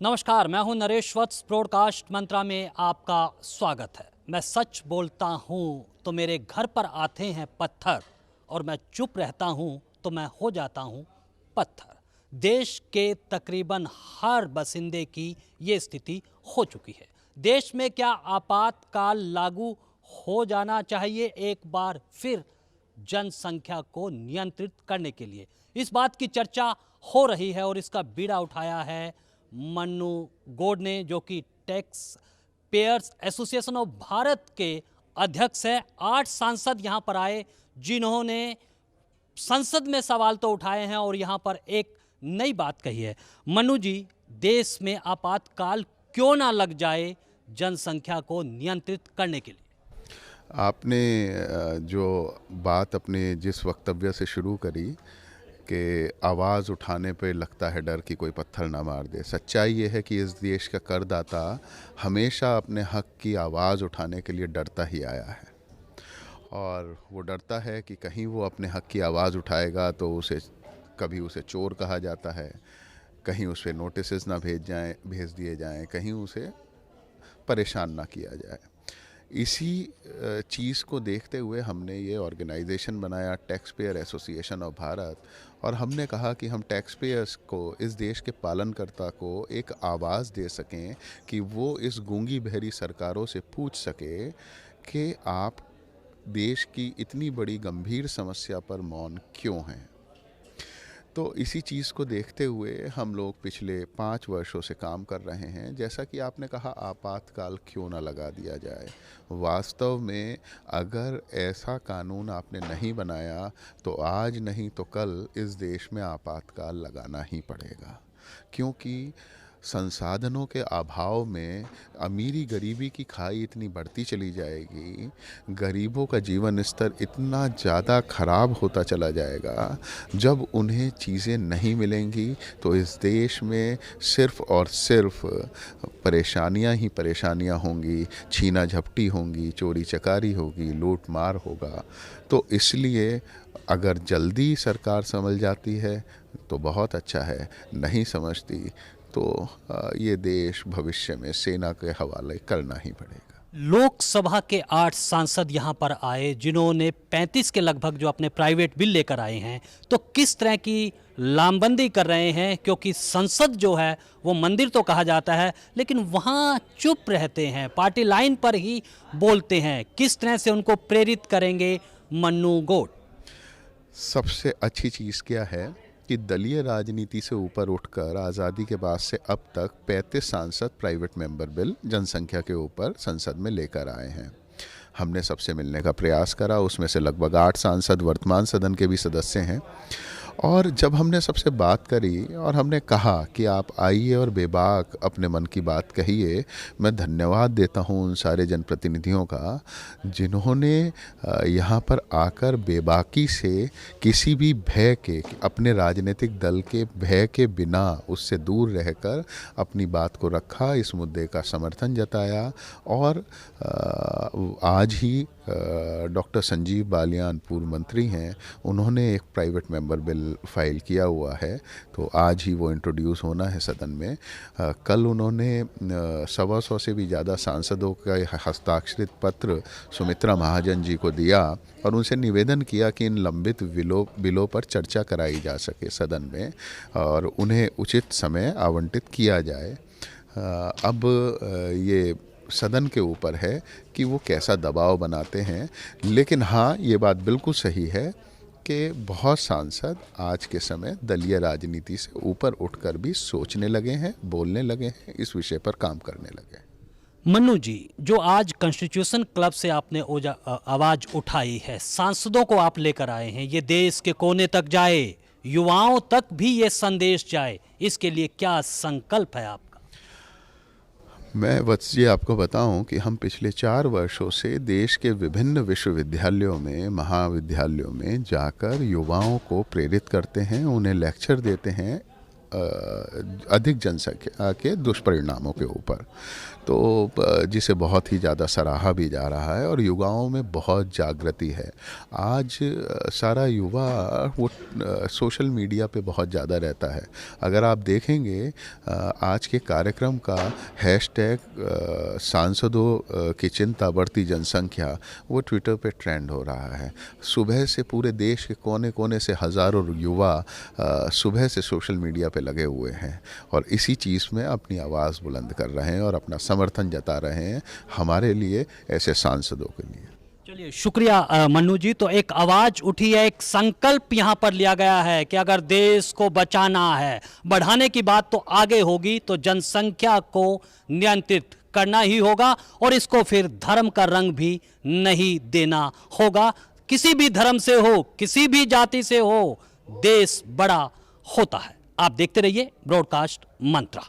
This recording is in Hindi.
नमस्कार, मैं हूं नरेश वत्स। ब्रॉडकास्ट मंत्रा में आपका स्वागत है। मैं सच बोलता हूं तो मेरे घर पर आते हैं पत्थर, और मैं चुप रहता हूं तो मैं हो जाता हूं पत्थर। देश के तकरीबन हर बसिंदे की ये स्थिति हो चुकी है। देश में क्या आपातकाल लागू हो जाना चाहिए एक बार फिर जनसंख्या को नियंत्रित करने के लिए? इस बात की चर्चा हो रही है और इसका बीड़ा उठाया है मन्नू गौड़ ने, जो कि tax payers association of Bharat के अध्यक्ष है। 8 सांसद यहां पर आए जिन्होंने संसद में सवाल तो उठाए हैं और यहां पर एक नई बात कही है। मन्नू जी, देश में आपातकाल क्यों ना लग जाए जनसंख्या को नियंत्रित करने के लिए? आपने जो बात अपने जिस वक्तव्य से शुरू करी कि आवाज़ उठाने पे लगता है डर कि कोई पत्थर ना मार दे, सच्चाई ये है कि इस देश का करदाता हमेशा अपने हक की आवाज़ उठाने के लिए डरता ही आया है। और वो डरता है कि कहीं वो अपने हक की आवाज़ उठाएगा तो कभी उसे चोर कहा जाता है, कहीं उस पर नोटिस ना भेज दिए जाएं, कहीं उसे परेशान ना किया जाए। इसी चीज़ को देखते हुए हमने ये ऑर्गेनाइजेशन बनाया, tax payer association of Bharat, और हमने कहा कि हम टैक्स पेयर्स को, इस देश के पालनकर्ता को एक आवाज़ दे सकें कि वो इस गूंगी बहरी सरकारों से पूछ सके कि आप देश की इतनी बड़ी गंभीर समस्या पर मौन क्यों हैं। तो इसी चीज़ को देखते हुए हम लोग पिछले 5 वर्षों से काम कर रहे हैं। जैसा कि आपने कहा, आपातकाल क्यों ना लगा दिया जाए। वास्तव में अगर ऐसा कानून आपने नहीं बनाया तो आज नहीं तो कल इस देश में आपातकाल लगाना ही पड़ेगा, क्योंकि संसाधनों के अभाव में अमीरी गरीबी की खाई इतनी बढ़ती चली जाएगी, गरीबों का जीवन स्तर इतना ज़्यादा ख़राब होता चला जाएगा। जब उन्हें चीज़ें नहीं मिलेंगी तो इस देश में सिर्फ़ और सिर्फ परेशानियां ही परेशानियां होंगी, छीना झपटी होंगी, चोरी चकारी होगी, लूट मार होगा। तो इसलिए अगर जल्दी सरकार समझ जाती है तो बहुत अच्छा है, नहीं समझती तो ये देश भविष्य में सेना के हवाले करना ही पड़ेगा। लोकसभा के 8 सांसद यहां पर आए जिन्होंने 35 के लगभग जो अपने प्राइवेट बिल लेकर आए हैं, तो किस तरह की लामबंदी कर रहे हैं? क्योंकि संसद जो है वो मंदिर तो कहा जाता है, लेकिन वहां चुप रहते हैं, पार्टी लाइन पर ही बोलते हैं। किस तरह से उनको प्रेरित करेंगे मन्नू गौड़? सबसे अच्छी चीज़ क्या है कि दलीय राजनीति से ऊपर उठकर आज़ादी के बाद से अब तक 35 सांसद प्राइवेट मेंबर बिल जनसंख्या के ऊपर संसद में लेकर आए हैं। हमने सबसे मिलने का प्रयास करा, उसमें से लगभग 8 सांसद वर्तमान सदन के भी सदस्य हैं। और जब हमने सबसे बात करी और हमने कहा कि आप आइए और बेबाक अपने मन की बात कहिए, मैं धन्यवाद देता हूं उन सारे जनप्रतिनिधियों का जिन्होंने यहाँ पर आकर बेबाकी से, किसी भी भय के, अपने राजनीतिक दल के भय के बिना उससे दूर रहकर अपनी बात को रखा, इस मुद्दे का समर्थन जताया। और आज ही डॉक्टर संजीव बालियान पूर्व मंत्री हैं, उन्होंने एक प्राइवेट मेंबर बिल फाइल किया हुआ है, तो आज ही वो इंट्रोड्यूस होना है सदन में। कल उन्होंने 125 से भी ज़्यादा सांसदों का हस्ताक्षरित पत्र सुमित्रा महाजन जी को दिया और उनसे निवेदन किया कि इन लंबित बिलों पर चर्चा कराई जा सके सदन में और उन्हें उचित समय आवंटित किया जाए। अब ये सदन के ऊपर है कि वो कैसा दबाव बनाते हैं, लेकिन हाँ, ये बात बिल्कुल सही है कि बहुत सांसद आज के समय दलीय राजनीति से ऊपर उठकर भी सोचने लगे हैं, बोलने लगे हैं, इस विषय पर काम करने लगे हैं। मन्नू जी, जो आज कॉन्स्टिट्यूशन क्लब से आपने आवाज उठाई है, सांसदों को आप लेकर आए हैं, ये देश के कोने तक जाए, युवाओं तक भी ये संदेश जाए, इसके लिए क्या संकल्प है आपका? मैं वत्स जी आपको बताऊं कि हम पिछले 4 वर्षों से देश के विभिन्न विश्वविद्यालयों में, महाविद्यालयों में जाकर युवाओं को प्रेरित करते हैं, उन्हें लेक्चर देते हैं अधिक जनसंख्या के दुष्परिणामों के ऊपर, तो जिसे बहुत ही ज़्यादा सराहा भी जा रहा है और युवाओं में बहुत जागृति है। आज सारा युवा वो सोशल मीडिया पे बहुत ज़्यादा रहता है। अगर आप देखेंगे आज के कार्यक्रम का हैशटैग सांसदों की चिंता बढ़ती जनसंख्या, वो ट्विटर पे ट्रेंड हो रहा है। सुबह से पूरे देश के कोने कोने से हज़ारों युवा सुबह से सोशल मीडिया पे लगे हुए हैं और इसी चीज़ में अपनी आवाज़ बुलंद कर रहे हैं और अपना समर्थन जता रहे हैं हमारे लिए, ऐसे सांसदों के लिए। चलिए, शुक्रिया मन्नू जी। तो एक आवाज़ उठी है, एक संकल्प यहाँ पर लिया गया है कि अगर देश को बचाना है, बढ़ाने की बात तो आगे होगी, तो जनसंख्या को नियंत्रित करना ही होगा और इसको फिर धर्म का रंग भी नहीं देना होगा। किसी भी धर्म से हो, किसी भी जाति से हो, देश बड़ा होता है। आप देखते रहिए ब्रॉडकास्ट मंत्रा।